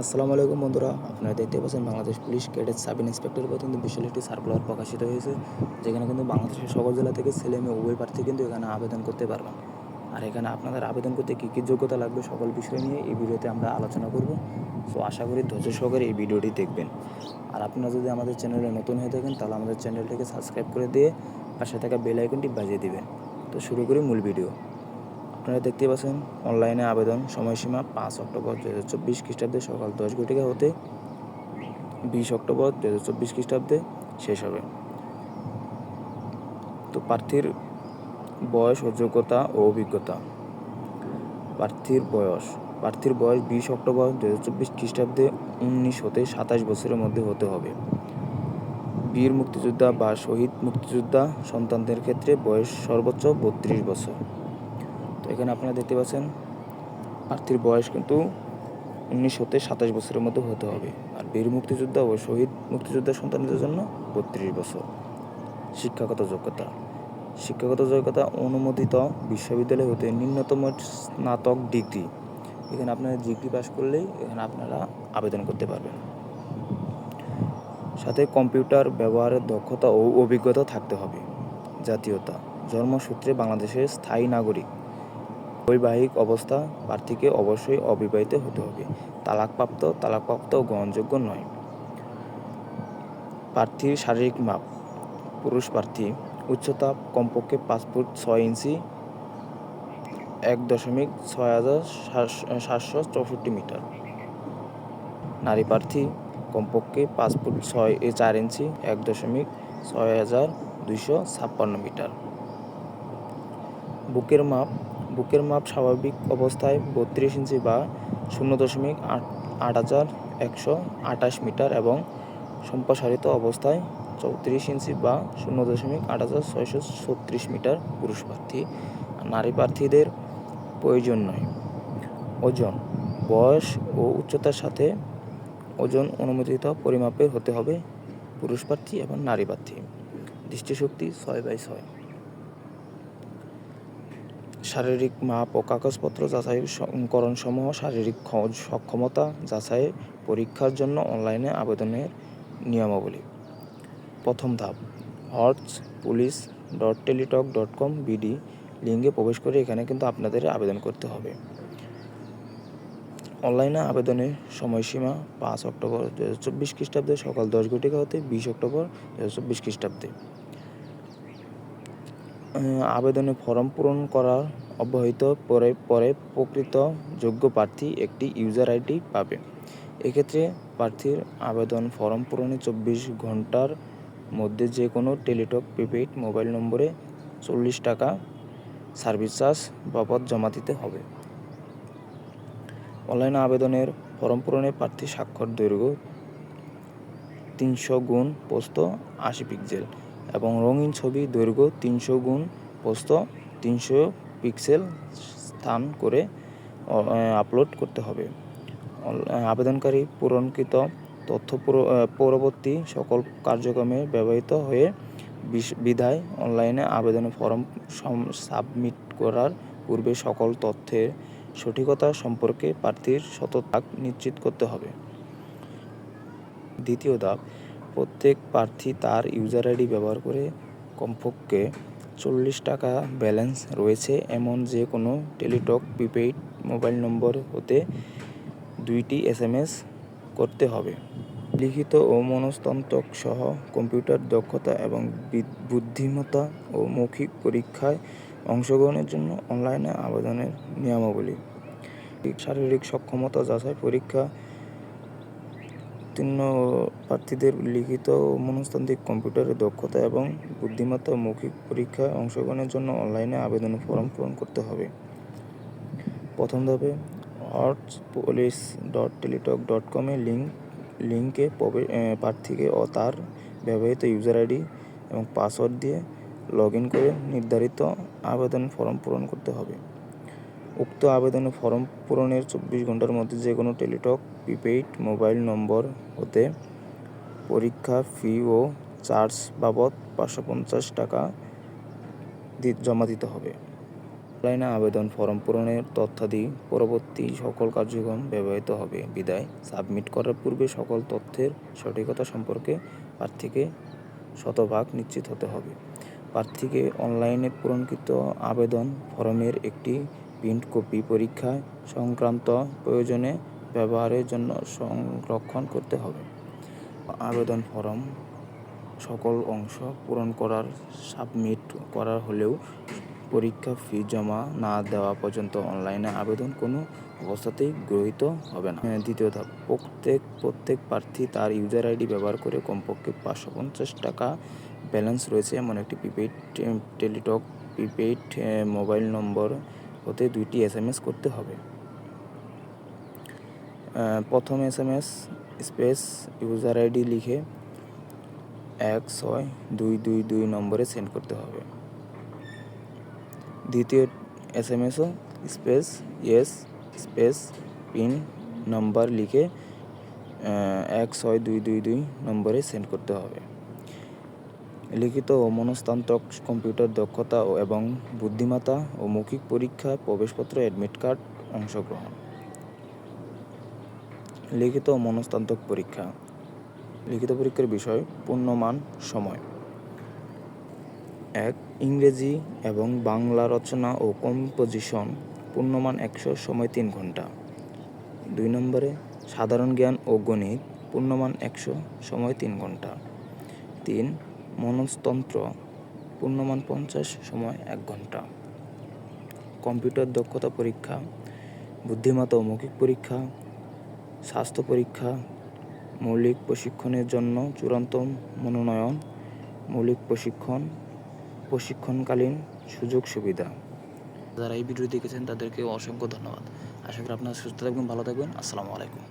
আসসালামু আলাইকুম বন্ধুরা, আপনারা দেখতে পাচ্ছেন বাংলাদেশ পুলিশ ক্যাডেট সাব ইন্সপেক্টরের উপর কিন্তু বিশাল একটি সার্কুলার প্রকাশিত হয়েছে, যেখানে কিন্তু বাংলাদেশের সকল জেলা থেকে ছেলে মেয়ে উভয় প্রার্থী কিন্তু এখানে আবেদন করতে পারবেন। আর এখানে আপনাদের আবেদন করতে কী কী যোগ্যতা লাগবে সকল বিষয় নিয়ে এই ভিডিওতে আমরা আলোচনা করব। সো আশা করি ধৈর্য সহকারে এই ভিডিওটি দেখবেন। আর আপনারা যদি আমাদের চ্যানেলে নতুন হয়ে থাকেন তাহলে আমাদের চ্যানেলটিকে সাবস্ক্রাইব করে দিয়ে পাশে থাকা বেল আইকনটি বাজিয়ে দিবেন। তো শুরু করি মূল ভিডিও। আপনারা দেখতে পাচ্ছেন অনলাইনে আবেদন সময়সীমা 5 অক্টোবর 2024 খ্রিস্টাব্দে সকাল 10 ঘটিকা হতে 20 অক্টোবর 2024 খ্রিস্টাব্দে শেষ হবে। তো প্রার্থীর বয়স ও যোগ্যতা ও অভিজ্ঞতা। প্রার্থীর বয়স 20 অক্টোবর 2024 খ্রিস্টাব্দে 19 হতে 27 বছরের মধ্যে হতে হবে। বীর মুক্তিযোদ্ধা বা শহীদ মুক্তিযোদ্ধা সন্তানদের ক্ষেত্রে বয়স সর্বোচ্চ 32 বছর। তো এখানে আপনারা দেখতে পাচ্ছেন প্রার্থীর বয়স কিন্তু 19 হতে 27 বছরের মধ্যে হতে হবে। আর বীর মুক্তিযোদ্ধা ও শহীদ মুক্তিযোদ্ধা সন্তানদের জন্য 32 বছর। শিক্ষাগত যোগ্যতা অনুমোদিত বিশ্ববিদ্যালয় হতে ন্যূনতম স্নাতক ডিগ্রি। এখানে আপনারা ডিগ্রি পাস করলেই এখানে আপনারা আবেদন করতে পারবেন। সাথে কম্পিউটার ব্যবহারের দক্ষতা ও অভিজ্ঞতা থাকতে হবে। জাতীয়তা জন্মসূত্রে বাংলাদেশের স্থায়ী নাগরিক। বৈবাহিক অবস্থা প্রার্থীকে অবশ্যই অবিবাহিত হতে হবে। তালাকপ্রাপ্ত গ্রহণযোগ্য নয়। প্রার্থীর শারীরিক মাপ। পুরুষ প্রার্থী উচ্চতা কমপক্ষে 5 ফুট 6 ইঞ্চি 1.6764 মিটার। নারী প্রার্থী কমপক্ষে 5 ফুট 4 ইঞ্চি 1.6256 মিটার। বুকের মাপ স্বাভাবিক অবস্থায় 32 ইঞ্চি বা 0.8128 মিটার এবং সম্প্রসারিত অবস্থায় 34 ইঞ্চি বা 0.8636 মিটার পুরুষ প্রার্থী। নারী প্রার্থীদের প্রয়োজন নয়। ওজন বয়স ও উচ্চতার সাথে ওজন অনুমোদিত পরিমাপের হতে হবে পুরুষ প্রার্থী এবং নারী প্রার্থী। দৃষ্টিশক্তি 6/6। শারীরিক মাপ ও কাগজপত্র যাচাইকরণসমূহ শারীরিক সক্ষমতা যাচাই পরীক্ষার জন্য অনলাইনে আবেদনের নিয়মাবলী। প্রথম ধাপ hortspolice.teletalk.com BD লিঙ্কে প্রবেশ করে এখানে কিন্তু আপনাদের আবেদন করতে হবে। অনলাইনে আবেদনের সময়সীমা 5 অক্টোবর 2024 খ্রিস্টাব্দে সকাল 10 ঘটিকা হতে 20 অক্টোবর 2024 খ্রিস্টাব্দে। আবেদনের ফর্ম পূরণ করার অব্যাহত পরে প্রকৃত যোগ্য প্রার্থী একটি ইউজার আইডি পাবে। এক্ষেত্রে প্রার্থীর আবেদন ফর্ম পূরণে 24 ঘন্টার মধ্যে যে কোনো টেলিটক প্রিপেইড মোবাইল নম্বরে 40 টাকা সার্ভিস চার্জ বাবদ জমা দিতে হবে। অনলাইনে আবেদনের ফর্ম পূরণে প্রার্থীর স্বাক্ষর দৈর্ঘ্য 300 গুণ প্রস্থ 80 পিক্সেল এবং রঙিন ছবি দৈর্ঘ্য 300 গুণ প্রস্থ 300 পিক্সেল স্থান করে আপলোড করতে হবে। আবেদনকারী পূরণকৃত তথ্য পরবর্তী সকল কার্যক্রমে ব্যবহৃত হয়ে বিধায় অনলাইনে আবেদনের ফর্ম সাবমিট করার পূর্বে সকল তথ্যের সঠিকতা সম্পর্কে প্রার্থীর শতভাগ নিশ্চিত করতে হবে। দ্বিতীয় ধাপ প্রত্যেক প্রার্থী তার ইউজার আইডি ব্যবহার করে কমপক্ষে 40 টাকা ব্যালেন্স রয়েছে এমন যে কোনো টেলিটক প্রিপেইড মোবাইল নম্বর হতে 2টি SMS করতে হবে। লিখিত ও মনস্তাত্ত্বিক সহ কম্পিউটার দক্ষতা এবং বুদ্ধিমত্তা ও মৌখিক পরীক্ষায় অংশগ্রহণের জন্য অনলাইনে আবেদনের নিয়মাবলী। শারীরিক সক্ষমতা যাচাই পরীক্ষা উত্তীর্ণ প্রার্থীদের লিখিত ও মনস্তাত্ত্বিক কম্পিউটারের দক্ষতা এবং বুদ্ধিমত্তা ও মৌখিক পরীক্ষায় অংশগ্রহণের জন্য অনলাইনে আবেদনের ফর্ম পূরণ করতে হবে। প্রথম ধাপে hortspolice.teletalk.com লিঙ্কে প্রার্থীকে ও তার ব্যবহৃত ইউজার আইডি এবং পাসওয়ার্ড দিয়ে লগ ইন করে নির্ধারিত আবেদন ফর্ম পূরণ করতে হবে। উক্ত আবেদনের ফর্ম পূরণের 24 ঘন্টার মধ্যে যে কোনো টেলিটক প্রিপেইড মোবাইল নম্বর হতে পরীক্ষা ফি ও চার্জ বাবদ 550 টাকা জমা দিতে হবে। অনলাইনে আবেদন ফরম পূরণের তথ্যাদি পরবর্তী সকল কার্যক্রম ব্যবহৃত হবে বিদায় সাবমিট করার পূর্বে সকল তথ্যের সঠিকতা সম্পর্কে প্রার্থীকে শতভাগ নিশ্চিত হতে হবে। প্রার্থীকে অনলাইনে পূরণকৃত আবেদন ফরমের একটি প্রিন্ট কপি পরীক্ষা সংক্রান্ত প্রয়োজনে ব্যবহারের জন্য সংরক্ষণ করতে হবে। আবেদন ফরম সকল অংশ পূরণ করার সাবমিট করা হলেও পরীক্ষা ফি জমা না দেওয়া পর্যন্ত অনলাইনে আবেদন কোনো অবস্থাতেই গৃহীত হবে না। দ্বিতীয় ধাপ, প্রত্যেক প্রার্থী তার ইউজার আইডি ব্যবহার করে কমপক্ষে 550 টাকা ব্যালেন্স রয়েছে এমন একটি প্রিপেইড টেলিটক প্রিপেইড মোবাইল নম্বর হতে 2টি SMS করতে হবে। প্রথম SMS স্পেস ইউজার আইডি লিখে 16222 নম্বরে সেন্ড করতে হবে। দ্বিতীয় SMS space yes space pin number লিখে 16222 নম্বরে সেন্ড করতে হবে। লিখিত ও মনস্তাত্ত্বিক কম্পিউটার দক্ষতা এবং বুদ্ধিমত্তা ও মৌখিক পরীক্ষা প্রবেশপত্র অ্যাডমিট কার্ড অংশগ্রহণ। লিখিত ও মনস্তাত্ত্বিক পরীক্ষা। লিখিত পরীক্ষার বিষয় পূর্ণমান সময় 1 ইংরেজি এবং বাংলা রচনা ও কম্পোজিশন পূর্ণমান 100 সময় 3 ঘন্টা। 2 নম্বরে সাধারণ জ্ঞান ও গণিত পূর্ণমান 100 সময় 3 ঘন্টা। 3 মনস্তন্ত্র পূর্ণমান 50 সময় 1 ঘন্টা। কম্পিউটার দক্ষতা পরীক্ষা, বুদ্ধিমত্তা ও মৌখিক পরীক্ষা, স্বাস্থ্য পরীক্ষা, মৌলিক প্রশিক্ষণের জন্য চূড়ান্ত মনোনয়ন, মৌলিক প্রশিক্ষণকালীন সুযোগ সুবিধা। যারা এই ভিডিও দেখেছেন তাদেরকে অসংখ্য ধন্যবাদ। আশা করি আপনারা সুস্থ থাকবেন, ভালো থাকবেন। আসসালামু আলাইকুম।